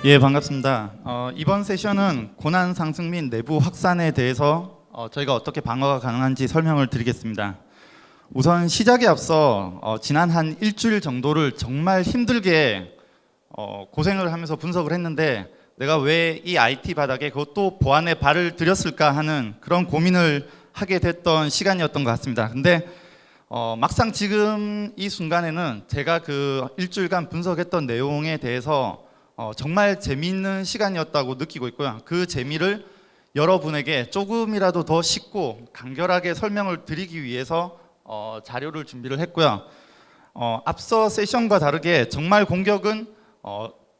예, 반갑습니다. 이번 세션은 고난 상승 및 내부 확산에 대해서 저희가 어떻게 방어가 가능한지 설명을 드리겠습니다. 우선 시작에 앞서 지난 한 일주일 정도를 정말 힘들게 고생을 하면서 분석을 했는데 내가 왜 이 IT 바닥에 그것도 보안에 발을 들였을까 하는 그런 고민을 하게 됐던 시간이었던 것 같습니다. 근데 막상 지금 이 순간에는 제가 그 일주일간 분석했던 내용에 대해서 정말 재미있는 시간이었다고 느끼고 있고요. 그 재미를 여러분에게 조금이라도 더 쉽고 간결하게 설명을 드리기 위해서 자료를 준비를 했고요. 앞서 세션과 다르게 정말 공격은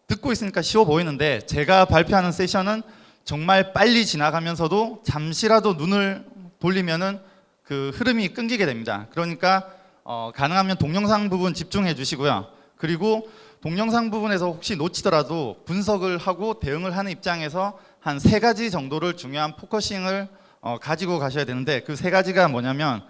듣고 있으니까 쉬워 보이는데 제가 발표하는 세션은 정말 빨리 지나가면서도 잠시라도 눈을 돌리면은 그 흐름이 끊기게 됩니다. 그러니까 가능하면 동영상 부분 집중해 주시고요. 그리고 동영상 부분에서 혹시 놓치더라도 분석을 하고 대응을 하는 입장에서 한 3가지 정도를 중요한 포커싱을 가지고 가셔야 되는데 그 3가지가 뭐냐면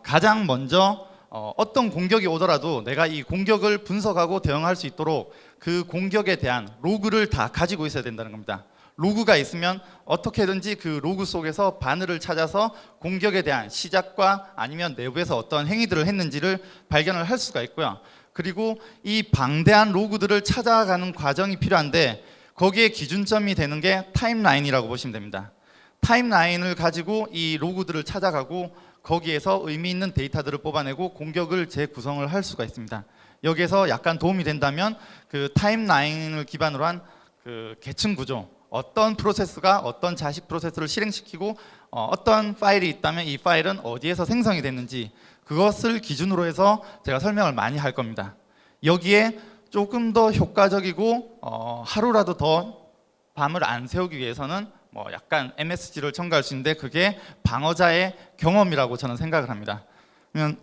가장 먼저 어떤 공격이 오더라도 내가 이 공격을 분석하고 대응할 수 있도록 그 공격에 대한 로그를 다 가지고 있어야 된다는 겁니다. 로그가 있으면 어떻게든지 그 로그 속에서 바늘을 찾아서 공격에 대한 시작과 아니면 내부에서 어떤 행위들을 했는지를 발견을 할 수가 있고요. 그리고 이 방대한 로그들을 찾아가는 과정이 필요한데 거기에 기준점이 되는 게 타임라인이라고 보시면 됩니다. 타임라인을 가지고 이 로그들을 찾아가고 거기에서 의미 있는 데이터들을 뽑아내고 공격을 재구성을 할 수가 있습니다. 여기에서 약간 도움이 된다면 그 타임라인을 기반으로 한 그 계층 구조, 어떤 프로세스가 어떤 자식 프로세스를 실행시키고 어떤 파일이 있다면 이 파일은 어디에서 생성이 됐는지 그것을 기준으로 해서 제가 설명을 많이 할 겁니다. 여기에 조금 더 효과적이고 하루라도 더 밤을 안 새우기 위해서는 약간 MSG를 첨가할 수 있는데 그게 방어자의 경험이라고 저는 생각을 합니다. 그러면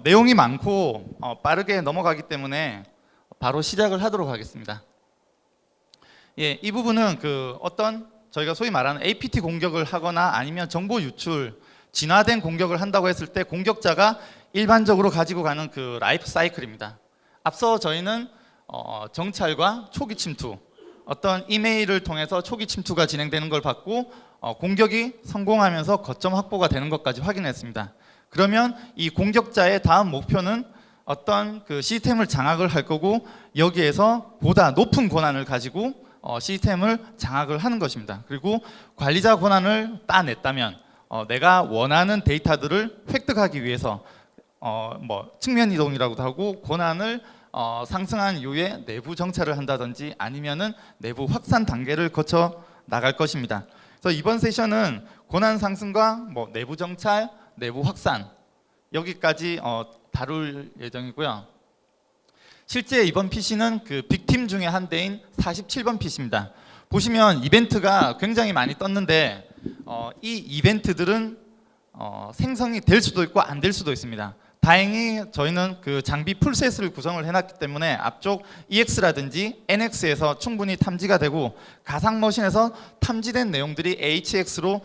내용이 많고 빠르게 넘어가기 때문에 바로 시작을 하도록 하겠습니다. 예, 이 부분은 그 어떤 저희가 소위 말하는 APT 공격을 하거나 아니면 정보 유출, 진화된 공격을 한다고 했을 때 공격자가 일반적으로 가지고 가는 그 라이프 사이클입니다. 앞서 저희는 정찰과 초기 침투, 어떤 이메일을 통해서 초기 침투가 진행되는 걸 받고 공격이 성공하면서 거점 확보가 되는 것까지 확인했습니다. 그러면 이 공격자의 다음 목표는 어떤 그 시스템을 장악을 할 거고 여기에서 보다 높은 권한을 가지고 시스템을 장악을 하는 것입니다. 그리고 관리자 권한을 따냈다면 내가 원하는 데이터들을 획득하기 위해서 측면 이동이라고도 하고 권한을 상승한 이후에 내부 정찰을 한다든지 아니면은 내부 확산 단계를 거쳐 나갈 것입니다. 그래서 이번 세션은 권한 상승과 내부 정찰, 내부 확산 여기까지 다룰 예정이고요. 실제 이번 PC는 그 빅팀 중에 한 대인 47번 PC입니다. 보시면 이벤트가 굉장히 많이 떴는데 이 이벤트들은 생성이 될 수도 있고 안 될 수도 있습니다. 다행히 저희는 그 장비 풀셋을 구성을 해놨기 때문에 앞쪽 EX라든지 NX에서 충분히 탐지가 되고 가상 머신에서 탐지된 내용들이 HX로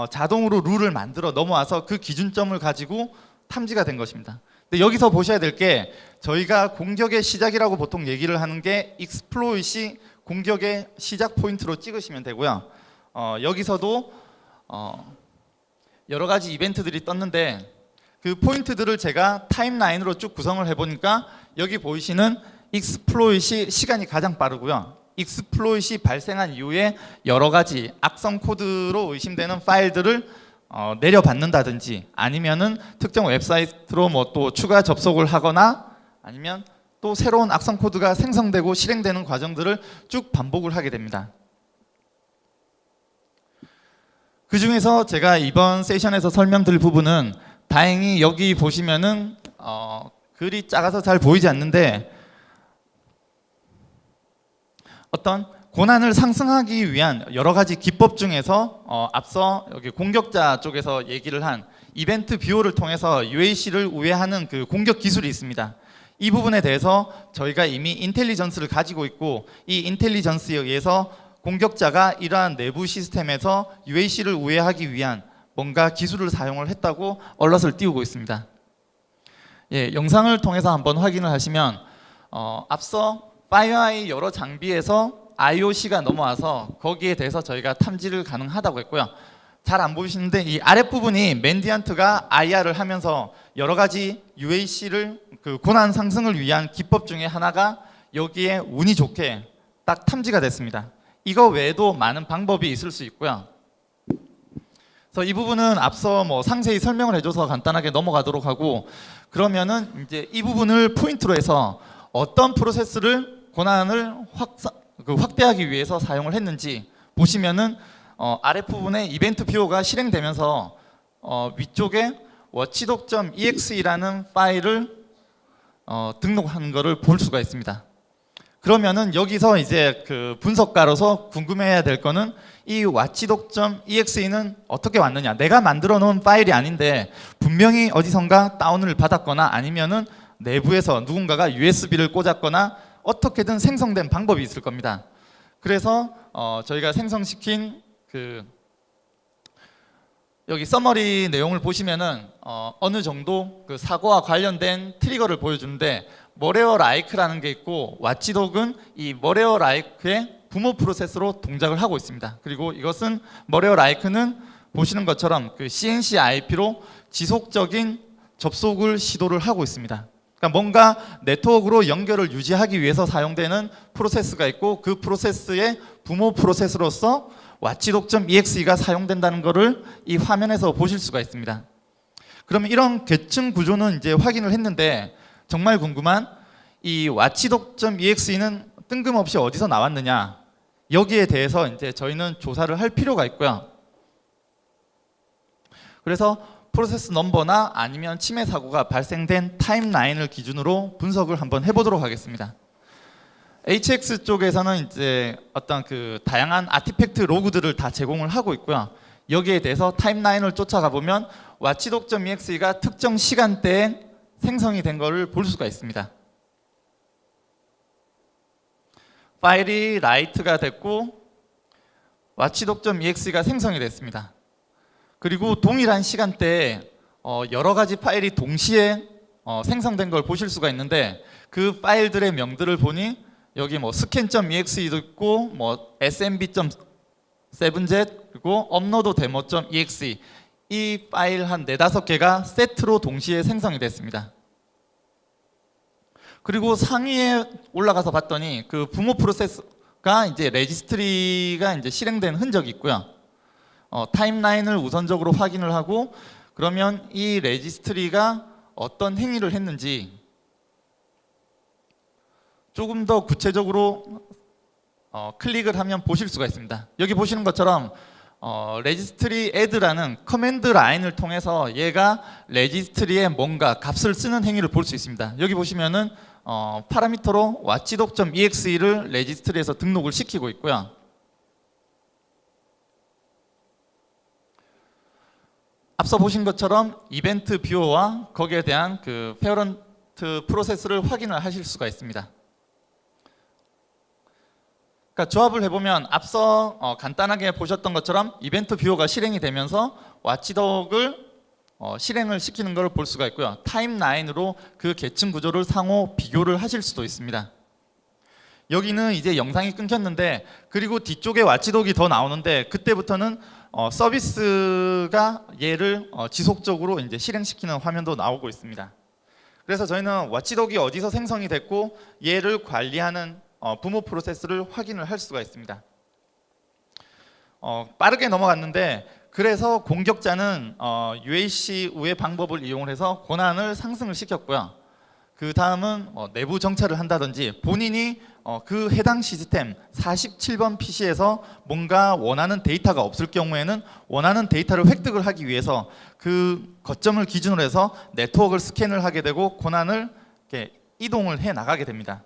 자동으로 룰을 만들어 넘어와서 그 기준점을 가지고 탐지가 된 것입니다. 근데 여기서 보셔야 될 게 저희가 공격의 시작이라고 보통 얘기를 하는 게 익스플로잇이 공격의 시작 포인트로 찍으시면 되고요. 여기서도 여러 가지 이벤트들이 떴는데 그 포인트들을 제가 타임라인으로 쭉 구성을 해보니까 여기 보이시는 익스플로잇이 시간이 가장 빠르고요. 익스플로잇이 발생한 이후에 여러 가지 악성 코드로 의심되는 파일들을 내려받는다든지 아니면은 특정 웹사이트로 또 추가 접속을 하거나 아니면 또 새로운 악성 코드가 생성되고 실행되는 과정들을 쭉 반복을 하게 됩니다. 그 중에서 제가 이번 세션에서 설명드릴 부분은 다행히 여기 보시면은 글이 작아서 잘 보이지 않는데 어떤 권한을 상승하기 위한 여러 가지 기법 중에서 앞서 여기 공격자 쪽에서 얘기를 한 이벤트 뷰어를 통해서 UAC를 우회하는 그 공격 기술이 있습니다. 이 부분에 대해서 저희가 이미 인텔리전스를 가지고 있고 이 인텔리전스에 의해서 공격자가 이러한 내부 시스템에서 UAC를 우회하기 위한 뭔가 기술을 사용을 했다고 얼럿을 띄우고 있습니다. 예, 영상을 통해서 한번 확인을 하시면 앞서 FireEye 여러 장비에서 IOC가 넘어와서 거기에 대해서 저희가 탐지를 가능하다고 했고요. 잘 안 보이시는데 이 아랫부분이 맨디안트가 IR을 하면서 여러 가지 UAC를 그 고난 상승을 위한 기법 중에 하나가 여기에 운이 좋게 딱 탐지가 됐습니다. 이거 외에도 많은 방법이 있을 수 있고요. 그래서 이 부분은 앞서 뭐 상세히 설명을 해줘서 간단하게 넘어가도록 하고, 그러면은 이제 이 부분을 포인트로 해서 어떤 프로세스를 고난을 확대하기 위해서 사용을 했는지 보시면은 아랫부분에 이벤트 뷰어가 실행되면서 위쪽에 watchdog.exe라는 파일을 등록한 것을 볼 수가 있습니다. 그러면은 여기서 이제 그 분석가로서 궁금해야 될 거는 이 watchdog.exe는 어떻게 왔느냐. 내가 만들어 놓은 파일이 아닌데 분명히 어디선가 다운을 받았거나 아니면은 내부에서 누군가가 USB를 꽂았거나 어떻게든 생성된 방법이 있을 겁니다. 그래서 저희가 생성시킨 그 여기 서머리 내용을 보시면은 어느 정도 그 사고와 관련된 트리거를 보여주는데, 머레어 라이크라는 게 있고 왓치독은 이 머레어 라이크의 부모 프로세스로 동작을 하고 있습니다. 그리고 이것은 머레어 라이크는 보시는 것처럼 그 CNC IP로 지속적인 접속을 시도를 하고 있습니다. 그러니까 뭔가 네트워크로 연결을 유지하기 위해서 사용되는 프로세스가 있고 그 프로세스의 부모 프로세스로서 watchdog.exe가 사용된다는 것을 이 화면에서 보실 수가 있습니다. 그러면 이런 계층 구조는 이제 확인을 했는데, 정말 궁금한 이 watchdog.exe는 뜬금없이 어디서 나왔느냐, 여기에 대해서 이제 저희는 조사를 할 필요가 있고요. 그래서 프로세스 넘버나 아니면 침해 사고가 발생된 타임라인을 기준으로 분석을 한번 해보도록 하겠습니다. HX 쪽에서는 이제 어떤 그 다양한 아티팩트 로그들을 다 제공을 하고 있고요. 여기에 대해서 타임라인을 쫓아가 보면 watchdog.exe가 특정 시간대에 생성이 된 것을 볼 수가 있습니다. 파일이 라이트가 됐고 watchdog.exe가 생성이 됐습니다. 그리고 동일한 시간대에 여러 가지 파일이 동시에 생성된 걸 보실 수가 있는데, 그 파일들의 명들을 보니 여기 뭐 scan.exe도 있고 뭐 smb.7z 그리고 upload demo.exe, 이 파일 한 4-5개가 세트로 동시에 생성이 됐습니다. 그리고 상위에 올라가서 봤더니 그 부모 프로세스가 이제 레지스트리가 이제 실행된 흔적이 있고요. 타임라인을 우선적으로 확인을 하고, 그러면 이 레지스트리가 어떤 행위를 했는지 조금 더 구체적으로 클릭을 하면 보실 수가 있습니다. 여기 보시는 것처럼 레지스트리 add라는 커맨드 라인을 통해서 얘가 레지스트리에 뭔가 값을 쓰는 행위를 볼 수 있습니다. 여기 보시면은 파라미터로 watchdog.exe를 레지스트리에서 등록을 시키고 있고요. 앞서 보신 것처럼 이벤트 뷰어와 거기에 대한 그 페어런트 프로세스를 확인을 하실 수가 있습니다. 그러니까 조합을 해보면 앞서 간단하게 보셨던 것처럼 이벤트 뷰어가 실행이 되면서 watchdog을 실행을 시키는 걸 볼 수가 있고요. 타임라인으로 그 계층 구조를 상호 비교를 하실 수도 있습니다. 여기는 이제 영상이 끊겼는데, 그리고 뒤쪽에 watchdog이 더 나오는데 그때부터는 서비스가 얘를 지속적으로 이제 실행시키는 화면도 나오고 있습니다. 그래서 저희는 watchdog이 어디서 생성이 됐고 얘를 관리하는 부모 프로세스를 확인을 할 수가 있습니다. 빠르게 넘어갔는데, 그래서 공격자는 UAC 우회 방법을 이용해서 고난을 상승을 시켰고요. 그 다음은 내부 정찰을 한다든지 본인이 그 해당 시스템 47번 PC에서 뭔가 원하는 데이터가 없을 경우에는 원하는 데이터를 획득을 하기 위해서 그 거점을 기준으로 해서 네트워크를 스캔을 하게 되고 고난을 이렇게 이동을 해 나가게 됩니다.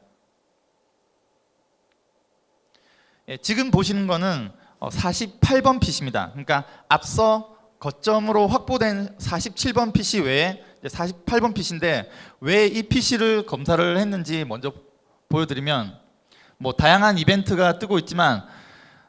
지금 보시는 거는 48번 PC입니다. 그러니까 앞서 거점으로 확보된 47번 PC 외에 48번 PC인데 왜 이 PC를 검사를 했는지 먼저 보여드리면, 뭐 다양한 이벤트가 뜨고 있지만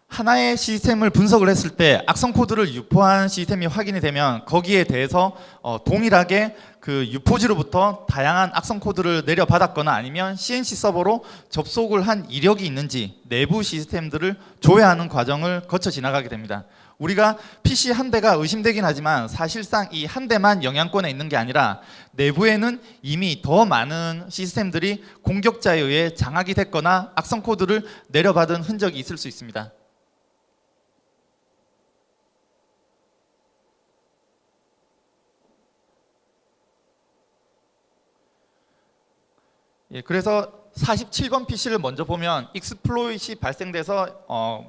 하나의 시스템을 분석을 했을 때 악성 코드를 유포한 시스템이 확인이 되면 거기에 대해서 동일하게 그 유포지로부터 다양한 악성 코드를 내려받았거나 아니면 CNC 서버로 접속을 한 이력이 있는지 내부 시스템들을 조회하는 과정을 거쳐 지나가게 됩니다. 우리가 PC 한 대가 의심되긴 하지만 사실상 이 한 대만 영향권에 있는 게 아니라 내부에는 이미 더 많은 시스템들이 공격자에 의해 장악이 됐거나 악성 코드를 내려받은 흔적이 있을 수 있습니다. 예, 그래서 47번 PC를 먼저 보면 익스플로잇이 발생돼서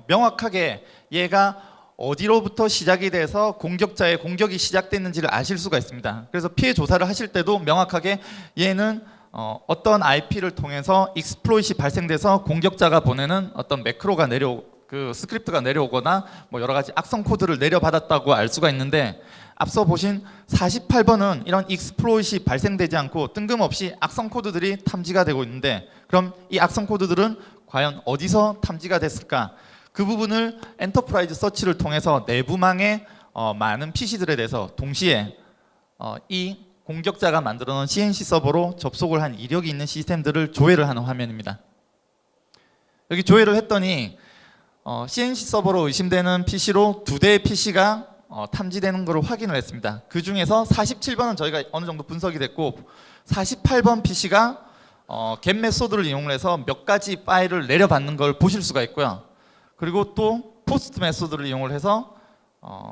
명확하게 얘가 어디로부터 시작이 돼서 공격자의 공격이 시작됐는지를 아실 수가 있습니다. 그래서 피해 조사를 하실 때도 명확하게 얘는 어떤 IP를 통해서 익스플로잇이 발생돼서 공격자가 보내는 어떤 매크로가 그 스크립트가 내려오거나 뭐 여러 가지 악성 코드를 내려받았다고 알 수가 있는데, 앞서 보신 48번은 이런 익스플로잇이 발생되지 않고 뜬금없이 악성 코드들이 탐지가 되고 있는데, 그럼 이 악성 코드들은 과연 어디서 탐지가 됐을까? 그 부분을 엔터프라이즈 서치를 통해서 내부망의 많은 PC들에 대해서 동시에 이 공격자가 만들어 놓은 CNC 서버로 접속을 한 이력이 있는 시스템들을 조회를 하는 화면입니다. 여기 조회를 했더니 CNC 서버로 의심되는 PC로 2대의 PC가 탐지되는 것을 확인을 했습니다. 그 중에서 47번은 저희가 어느 정도 분석이 됐고, 48번 PC가 get 메소드를 이용해서 몇 가지 파일을 내려받는 걸 보실 수가 있고요. 그리고 또 포스트 메소드를 이용을 해서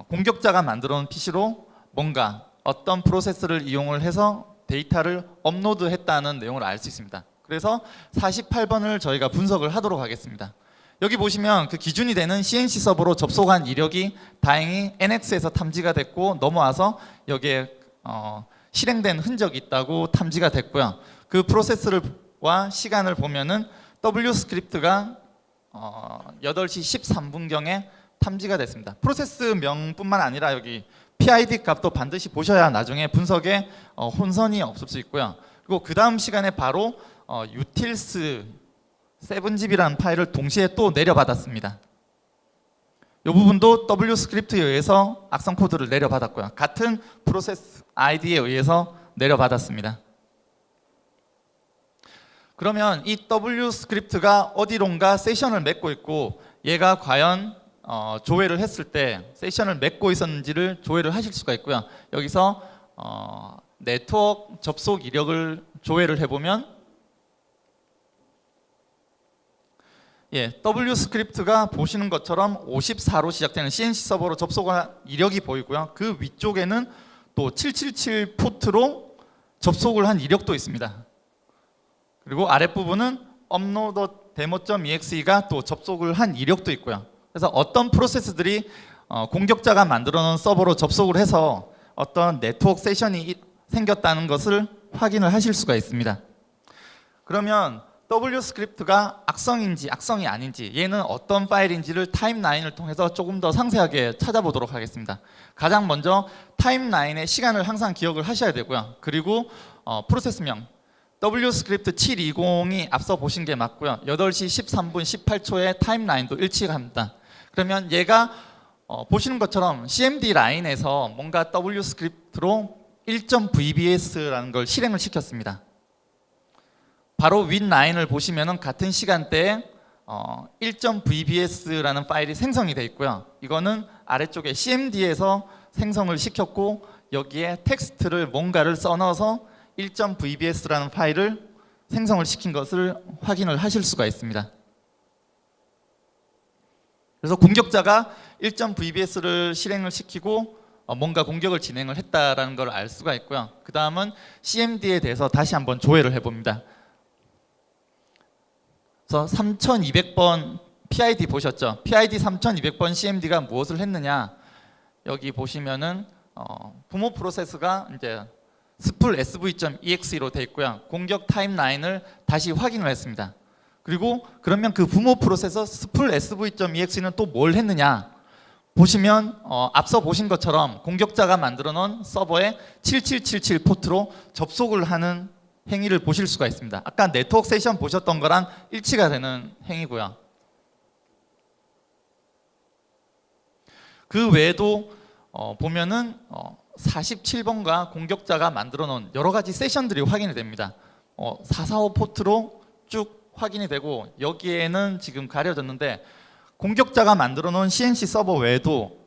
공격자가 만들어 놓은 PC로 뭔가 어떤 프로세스를 이용을 해서 데이터를 업로드했다는 내용을 알 수 있습니다. 그래서 48번을 저희가 분석을 하도록 하겠습니다. 여기 보시면 그 기준이 되는 CNC 서버로 접속한 이력이 다행히 NX에서 탐지가 됐고 넘어와서 여기에 실행된 흔적이 있다고 탐지가 됐고요. 그 프로세스와 시간을 보면은 W 스크립트가 8시 13분경에 탐지가 됐습니다. 프로세스 명뿐만 아니라 여기 PID 값도 반드시 보셔야 나중에 분석에 혼선이 없을 수 있고요. 그리고 그 다음 시간에 바로 utils 7zip이라는 파일을 동시에 또 내려받았습니다. 이 부분도 W 스크립트에 의해서 악성 코드를 내려받았고요. 같은 프로세스 ID에 의해서 내려받았습니다. 그러면 이 W 스크립트가 어디론가 세션을 맺고 있고, 얘가 과연 조회를 했을 때 세션을 맺고 있었는지를 조회를 하실 수가 있고요. 여기서 네트워크 접속 이력을 조회를 해보면, W 스크립트가 보시는 것처럼 54로 시작되는 CNC 서버로 접속한 이력이 보이고요. 그 위쪽에는 또 777 포트로 접속을 한 이력도 있습니다. 그리고 아랫부분은 upload demo.exe가 또 접속을 한 이력도 있고요. 그래서 어떤 프로세스들이 공격자가 만들어 놓은 서버로 접속을 해서 어떤 네트워크 세션이 생겼다는 것을 확인을 하실 수가 있습니다. 그러면 W 스크립트가 악성인지 악성이 아닌지, 얘는 어떤 파일인지를 타임라인을 통해서 조금 더 상세하게 찾아보도록 하겠습니다. 가장 먼저 타임라인의 시간을 항상 기억을 하셔야 되고요. 그리고 프로세스명 W 스크립트 720이 앞서 보신 게 맞고요. 8시 13분 18초의 타임라인도 일치합니다. 그러면 얘가 보시는 것처럼 CMD 라인에서 뭔가 W 스크립트로 1.VBS라는 걸 실행을 시켰습니다. 바로 윗라인을 보시면은 같은 시간대에 1.VBS라는 파일이 생성이 되어 있고요. 이거는 아래쪽에 CMD에서 생성을 시켰고, 여기에 텍스트를 뭔가를 써넣어서 1.VBS라는 파일을 생성을 시킨 것을 확인을 하실 수가 있습니다. 그래서 공격자가 1.VBS를 실행을 시키고 뭔가 공격을 진행을 했다라는 걸 알 수가 있고요. 그 다음은 CMD에 대해서 다시 한번 조회를 해봅니다. 그래서 3200번 PID 보셨죠? PID 3200번 CMD가 무엇을 했느냐? 여기 보시면은 부모 프로세스가 이제 스풀 sv.exe로 되어 있고요. 공격 타임라인을 다시 확인을 했습니다. 그리고 그러면 그 부모 프로세서 스풀 sv.exe는 또 뭘 했느냐? 보시면 앞서 보신 것처럼 공격자가 만들어 놓은 서버에 7777 포트로 접속을 하는 행위를 보실 수가 있습니다. 아까 네트워크 세션 보셨던 거랑 일치가 되는 행위고요. 그 외에도 보면은 47번가 공격자가 만들어 놓은 여러 가지 세션들이 확인이 됩니다. 445 포트로 쭉 확인이 되고, 여기에는 지금 가려졌는데 공격자가 만들어 놓은 CNC 서버 외에도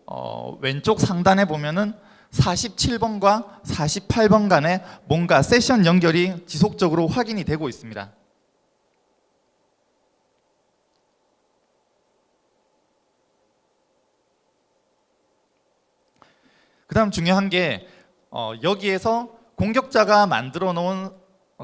왼쪽 상단에 보면은 47번과 48번 간에 뭔가 세션 연결이 지속적으로 확인이 되고 있습니다. 그 다음 중요한 게 여기에서 공격자가 만들어 놓은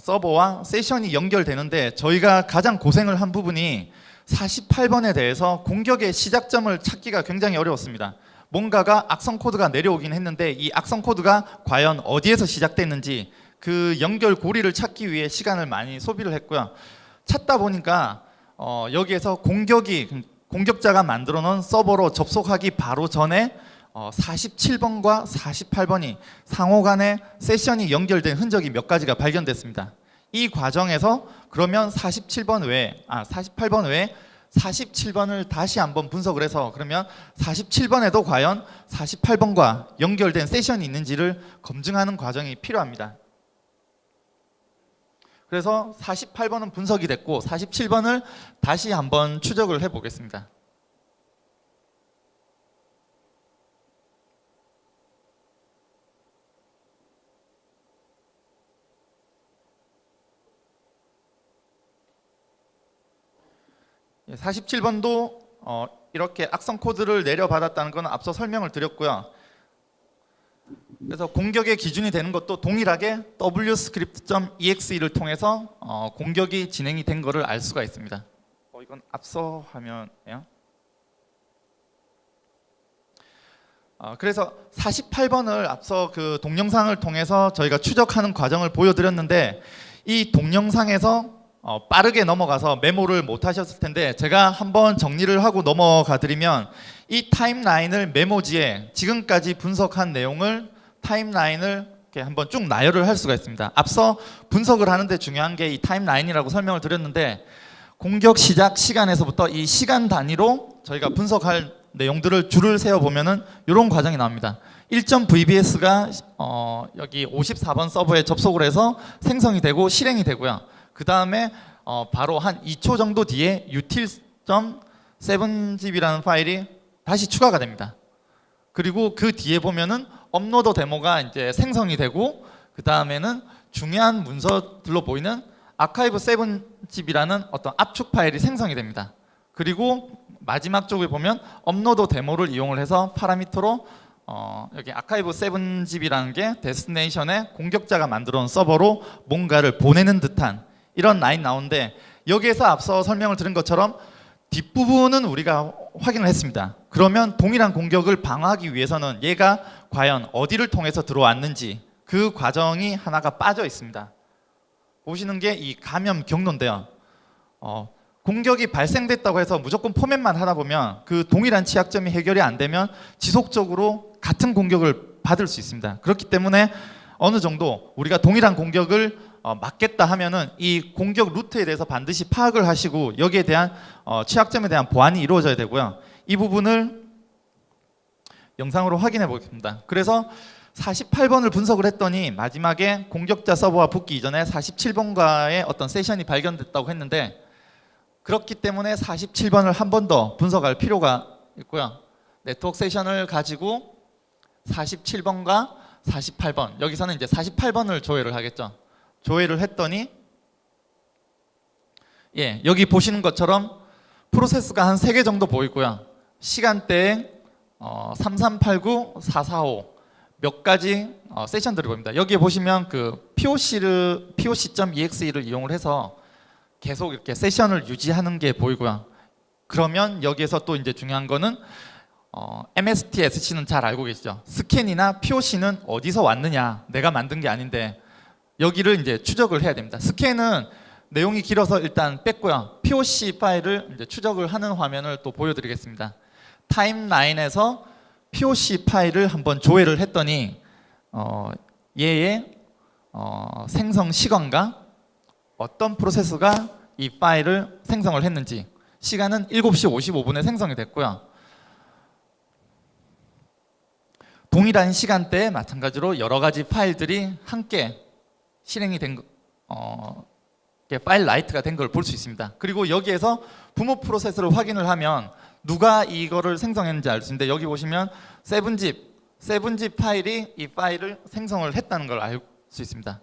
서버와 세션이 연결되는데, 저희가 가장 고생을 한 부분이 48번에 대해서 공격의 시작점을 찾기가 굉장히 어려웠습니다. 뭔가가 악성 코드가 내려오긴 했는데 이 악성 코드가 과연 어디에서 시작됐는지 그 연결 고리를 찾기 위해 시간을 많이 소비를 했고요. 찾다 보니까 여기에서 공격자가 만들어 놓은 서버로 접속하기 바로 전에 47번과 48번이 상호 간에 세션이 연결된 흔적이 몇 가지가 발견됐습니다. 이 과정에서 그러면 48번 외에 47번을 다시 한번 분석을 해서, 그러면 47번에도 과연 48번과 연결된 세션이 있는지를 검증하는 과정이 필요합니다. 그래서 48번은 분석이 됐고 47번을 다시 한번 추적을 해 보겠습니다. 예, 47번도 이렇게 악성 코드를 내려받았다는 건 앞서 설명을 드렸고요. 그래서 공격의 기준이 되는 것도 동일하게 wscript.exe를 통해서 공격이 진행이 된 것을 알 수가 있습니다. 이건 앞서 화면이에요. 그래서 48번을 앞서 그 동영상을 통해서 저희가 추적하는 과정을 보여드렸는데, 이 동영상에서 빠르게 넘어가서 메모를 못 하셨을 텐데 제가 한번 정리를 하고 넘어가 드리면, 이 타임라인을 메모지에 지금까지 분석한 내용을 타임라인을 이렇게 한번 쭉 나열을 할 수가 있습니다. 앞서 분석을 하는데 중요한 게 이 타임라인이라고 설명을 드렸는데, 공격 시작 시간에서부터 이 시간 단위로 저희가 분석할 내용들을 줄을 세어 보면은 이런 과정이 나옵니다. 1.vbs가 여기 54번 서버에 접속을 해서 생성이 되고 실행이 되고요. 그 다음에 바로 한 2초 정도 뒤에 util.7gb라는 파일이 다시 추가가 됩니다. 그리고 그 뒤에 보면은 업로더 데모가 이제 생성이 되고, 그 다음에는 중요한 문서들로 보이는 아카이브 7gb라는 어떤 압축 파일이 생성이 됩니다. 그리고 마지막 쪽에 보면 업로더 데모를 이용을 해서 파라미터로 여기 아카이브 7gb라는 게 데스티네이션에 공격자가 만들어 놓은 서버로 뭔가를 보내는 듯한 이런 라인 나오는데, 여기에서 앞서 설명을 드린 것처럼 뒷부분은 우리가 확인을 했습니다. 그러면 동일한 공격을 방어하기 위해서는 얘가 과연 어디를 통해서 들어왔는지 그 과정이 하나가 빠져 있습니다. 보시는 게 이 감염 경로인데요. 공격이 발생됐다고 해서 무조건 포맷만 하다 보면 그 동일한 취약점이 해결이 안 되면 지속적으로 같은 공격을 받을 수 있습니다. 그렇기 때문에 어느 정도 우리가 동일한 공격을 막겠다 하면은 이 공격 루트에 대해서 반드시 파악을 하시고 여기에 대한 취약점에 대한 보완이 이루어져야 되고요. 이 부분을 영상으로 확인해 보겠습니다. 그래서 48번을 분석을 했더니 마지막에 공격자 서버와 붙기 이전에 47번과의 어떤 세션이 발견됐다고 했는데, 그렇기 때문에 47번을 한 번 더 분석할 필요가 있고요. 네트워크 세션을 가지고 47번과 48번, 여기서는 이제 48번을 조회를 하겠죠. 조회를 했더니 여기 보시는 것처럼 프로세스가 한 3개 정도 보이고요. 시간대에 3389, 445 몇 가지 세션들이 보입니다. 여기에 보시면 그 POC.exe를 이용을 해서 계속 이렇게 세션을 유지하는 게 보이고요. 그러면 여기에서 또 이제 중요한 거는 MSTSC는 잘 알고 계시죠? 스캔이나 POC는 어디서 왔느냐, 내가 만든 게 아닌데 여기를 이제 추적을 해야 됩니다. 스캔은 내용이 길어서 일단 뺐고요. POC 파일을 이제 추적을 하는 화면을 또 보여드리겠습니다. 타임라인에서 POC 파일을 한번 조회를 했더니 얘의 생성 시간과 어떤 프로세스가 이 파일을 생성을 했는지, 시간은 7시 55분에 생성이 됐고요. 동일한 시간대에 마찬가지로 여러 가지 파일들이 함께 실행이 된 파일 라이트가 된 걸 볼 수 있습니다. 그리고 여기에서 부모 프로세스를 확인을 하면 누가 이거를 생성했는지 알 수 있는데, 여기 보시면 세븐집 파일이 이 파일을 생성을 했다는 걸 알 수 있습니다.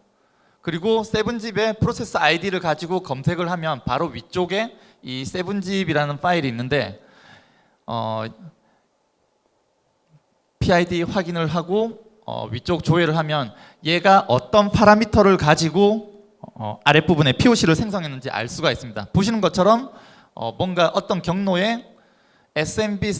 그리고 세븐집의 프로세스 아이디를 가지고 검색을 하면 바로 위쪽에 이 세븐집이라는 파일이 있는데, PID 확인을 하고 위쪽 조회를 하면 얘가 어떤 파라미터를 가지고 아랫부분에 POC를 생성했는지 알 수가 있습니다. 보시는 것처럼 뭔가 어떤 경로에 SMB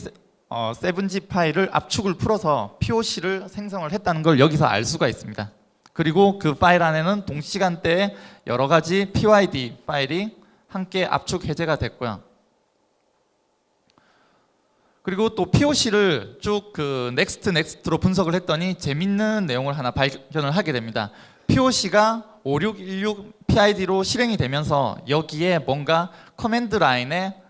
7G 파일을 압축을 풀어서 POC를 생성을 했다는 걸 여기서 알 수가 있습니다. 그리고 그 파일 안에는 동시간대에 여러 가지 PYD 파일이 함께 압축 해제가 됐고요. 그리고 또 POC를 쭉 그 넥스트로 분석을 했더니 재밌는 내용을 하나 발견을 하게 됩니다. POC가 5616 PID로 실행이 되면서 여기에 뭔가 커맨드 라인에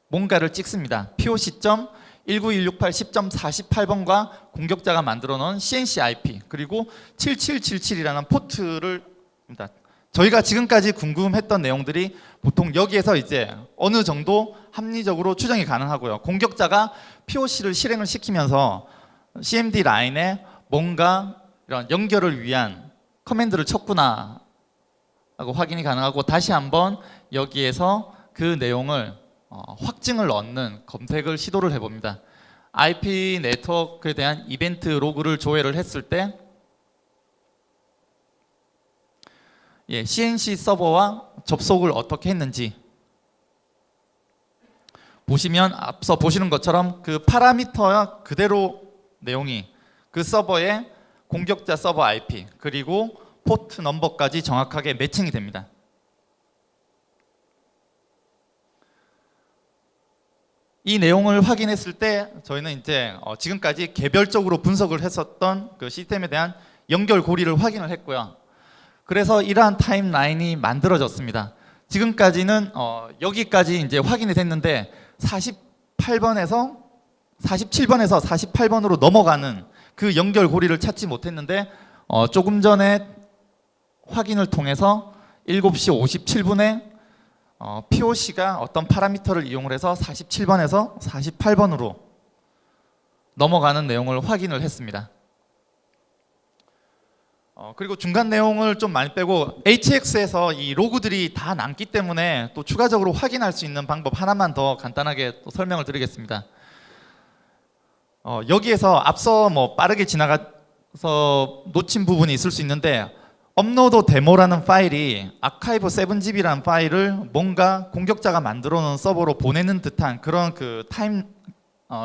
뭔가를 찍습니다. POC.19168.10.48번과 공격자가 만들어 놓은 CNC IP 그리고 7777이라는 포트를 저희가 지금까지 궁금했던 내용들이 보통 여기에서 이제 어느 정도 합리적으로 추정이 가능하고요. 공격자가 POC를 실행을 시키면서 CMD 라인에 뭔가 이런 연결을 위한 커맨드를 쳤구나 하고 확인이 가능하고, 다시 한번 여기에서 그 내용을 확증을 얻는 검색을 시도를 해봅니다. IP 네트워크에 대한 이벤트 로그를 조회를 했을 때 CNC 서버와 접속을 어떻게 했는지 보시면 앞서 보시는 것처럼 그 파라미터와 그대로 내용이 그 서버의 공격자 서버 IP 그리고 포트 넘버까지 정확하게 매칭이 됩니다. 이 내용을 확인했을 때 저희는 이제 지금까지 개별적으로 분석을 했었던 그 시스템에 대한 연결 고리를 확인을 했고요. 그래서 이러한 타임라인이 만들어졌습니다. 지금까지는 여기까지 이제 확인이 됐는데 47번에서 48번으로 넘어가는 그 연결 고리를 찾지 못했는데 조금 전에 확인을 통해서 7시 57분에 POC가 어떤 파라미터를 이용을 해서 47번에서 48번으로 넘어가는 내용을 확인을 했습니다. 그리고 중간 내용을 좀 많이 빼고 HX에서 이 로그들이 다 남기 때문에 또 추가적으로 확인할 수 있는 방법 하나만 더 간단하게 또 설명을 드리겠습니다. 여기에서 앞서 빠르게 지나가서 놓친 부분이 있을 수 있는데, 업로드 데모라는 파일이 아카이브 7GB라는 파일을 뭔가 공격자가 만들어 놓은 서버로 보내는 듯한 그런 그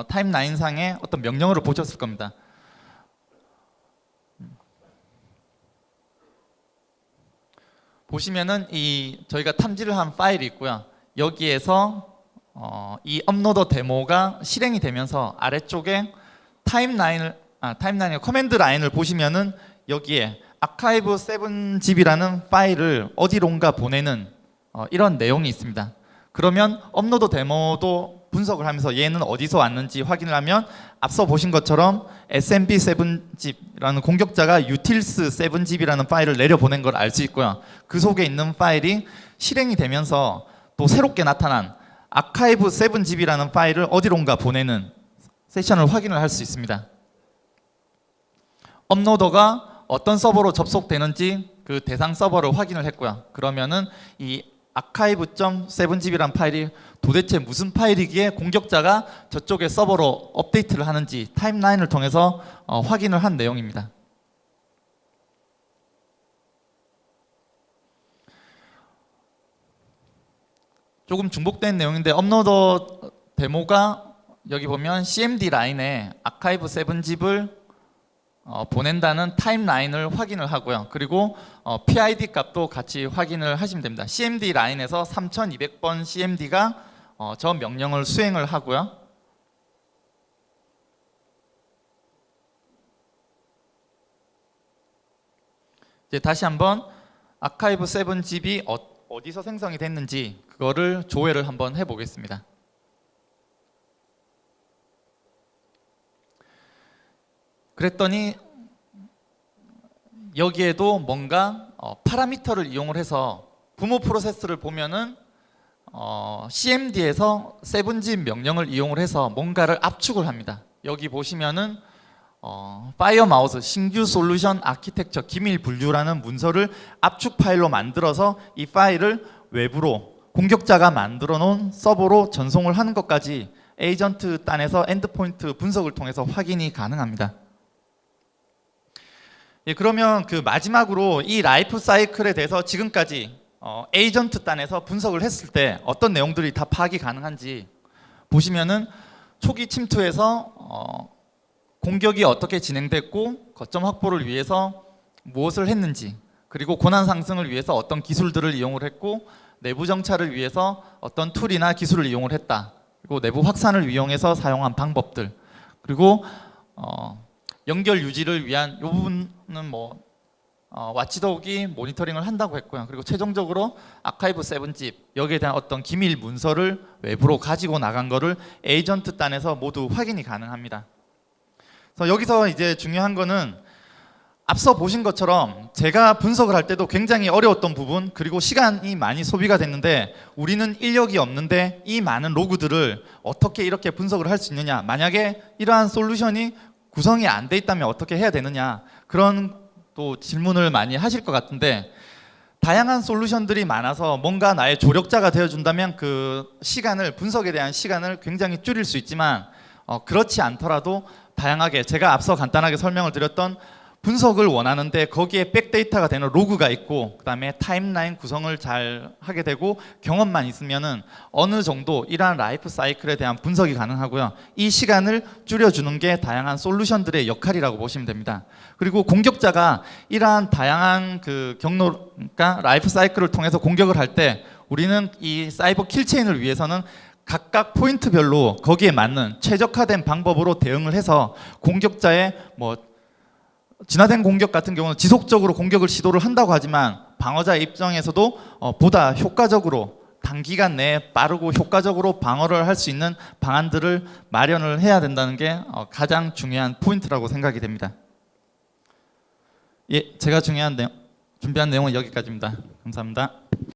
타임라인상의 어떤 명령어를 보셨을 겁니다. 보시면은 이 저희가 탐지를 한 파일이 있고요. 여기에서 이 업로드 데모가 실행이 되면서 아래쪽에 타임라인의 커맨드 라인을 보시면은 여기에 아카이브 7GB라는 파일을 어디론가 보내는 이런 내용이 있습니다. 그러면 업로드 데모도 분석을 하면서 얘는 어디서 왔는지 확인을 하면 앞서 보신 것처럼 SMB 7GB라는 공격자가 utils 7GB라는 파일을 내려보낸 걸 알 수 있고요. 그 속에 있는 파일이 실행이 되면서 또 새롭게 나타난 아카이브 7GB라는 파일을 어디론가 보내는 세션을 확인을 할 수 있습니다. 업로더가 어떤 서버로 접속되는지 그 대상 서버를 확인을 했고요. 그러면은 이 archive.7gb라는 파일이 도대체 무슨 파일이기에 공격자가 저쪽의 서버로 업데이트를 하는지 타임라인을 통해서 확인을 한 내용입니다. 조금 중복된 내용인데, 업로더 데모가 여기 보면 CMD 라인에 아카이브 7집을 보낸다는 타임라인을 확인을 하고요. 그리고 PID 값도 같이 확인을 하시면 됩니다. CMD 라인에서 3200번 CMD가 저 명령을 수행을 하고요. 이제 다시 한번 아카이브 7집이 어디서 생성이 됐는지 그거를 조회를 한번 해보겠습니다. 그랬더니 여기에도 뭔가 파라미터를 이용을 해서 부모 프로세스를 보면은 CMD에서 7zip 명령을 이용을 해서 뭔가를 압축을 합니다. 여기 보시면은 파이어마우스 신규 솔루션 아키텍처 기밀 분류라는 문서를 압축 파일로 만들어서 이 파일을 외부로 공격자가 만들어 놓은 서버로 전송을 하는 것까지 에이전트 단에서 엔드포인트 분석을 통해서 확인이 가능합니다. 예, 그러면 그 마지막으로 이 라이프 사이클에 대해서 지금까지 에이전트 단에서 분석을 했을 때 어떤 내용들이 다 파악이 가능한지 보시면은 초기 침투에서 공격이 어떻게 진행됐고 거점 확보를 위해서 무엇을 했는지, 그리고 고난 상승을 위해서 어떤 기술들을 이용을 했고 내부 정찰을 위해서 어떤 툴이나 기술을 이용을 했다. 그리고 내부 확산을 이용해서 사용한 방법들, 그리고 연결 유지를 위한 이 부분은 와치독이 모니터링을 한다고 했고요. 그리고 최종적으로 아카이브 7zip 여기에 대한 어떤 기밀 문서를 외부로 가지고 나간 거를 에이전트 단에서 모두 확인이 가능합니다. 그래서 여기서 이제 중요한 거는 앞서 보신 것처럼 제가 분석을 할 때도 굉장히 어려웠던 부분, 그리고 시간이 많이 소비가 됐는데 우리는 인력이 없는데 이 많은 로그들을 어떻게 이렇게 분석을 할 수 있느냐, 만약에 이러한 솔루션이 구성이 안 돼 있다면 어떻게 해야 되느냐, 그런 또 질문을 많이 하실 것 같은데, 다양한 솔루션들이 많아서 뭔가 나의 조력자가 되어준다면 그 시간을, 분석에 대한 시간을 굉장히 줄일 수 있지만 그렇지 않더라도 다양하게 제가 앞서 간단하게 설명을 드렸던 분석을 원하는데 거기에 백데이터가 되는 로그가 있고 그 다음에 타임라인 구성을 잘 하게 되고 경험만 있으면은 어느 정도 이러한 라이프 사이클에 대한 분석이 가능하고요. 이 시간을 줄여주는 게 다양한 솔루션들의 역할이라고 보시면 됩니다. 그리고 공격자가 이러한 다양한 그 경로, 그러니까 라이프 사이클을 통해서 공격을 할 때 우리는 이 사이버 킬체인을 위해서는 각각 포인트별로 거기에 맞는 최적화된 방법으로 대응을 해서 공격자의 진화된 공격 같은 경우는 지속적으로 공격을 시도를 한다고 하지만 방어자 입장에서도 보다 효과적으로 단기간 내에 빠르고 효과적으로 방어를 할 수 있는 방안들을 마련을 해야 된다는 게 가장 중요한 포인트라고 생각이 됩니다. 예, 제가 준비한 내용은 여기까지입니다. 감사합니다.